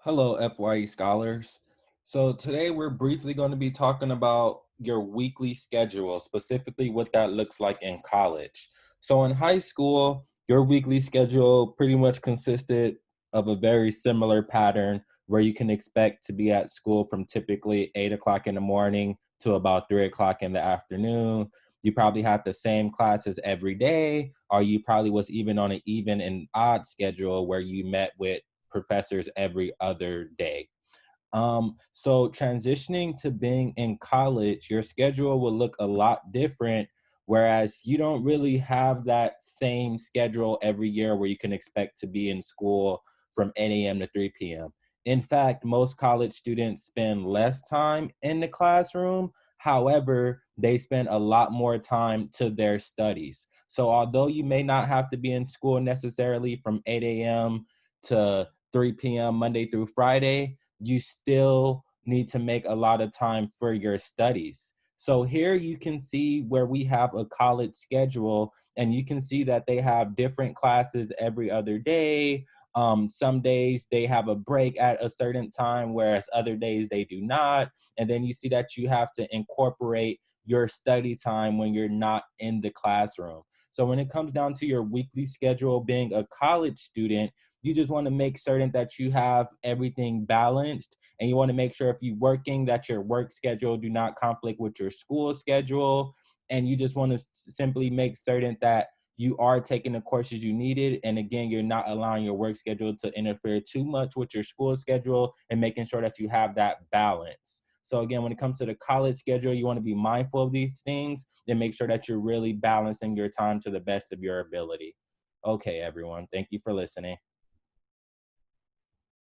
Hello, FYE scholars. So today we're briefly going to be talking about your weekly schedule, specifically what that looks like in college. So in high school, your weekly schedule pretty much consisted of a very similar pattern where you can expect to be at school from typically 8 o'clock in the morning to about 3 o'clock in the afternoon. You probably had the same classes every day, or you probably was even on an even and odd schedule where you met with professors every other day. So transitioning to being in college, your schedule will look a lot different, whereas you don't really have that same schedule every year where you can expect to be in school from 8 a.m. to 3 p.m. In fact, most college students spend less time in the classroom. However, they spend a lot more time to their studies. So although you may not have to be in school necessarily from 8 a.m. to 3 p.m. Monday through Friday, you still need to make a lot of time for your studies. So here you can see where we have a college schedule, and you can see that they have different classes every other day. Some days they have a break at a certain time, whereas other days they do not. And then you see that you have to incorporate your study time when you're not in the classroom. So when it comes down to your weekly schedule, being a college student, you just want to make certain that you have everything balanced, and you want to make sure if you're working that your work schedule do not conflict with your school schedule, and you just want to simply make certain that you are taking the courses you needed, and again, you're not allowing your work schedule to interfere too much with your school schedule, and making sure that you have that balance. So again, when it comes to the college schedule, you want to be mindful of these things and make sure that you're really balancing your time to the best of your ability. Okay, everyone, thank you for listening.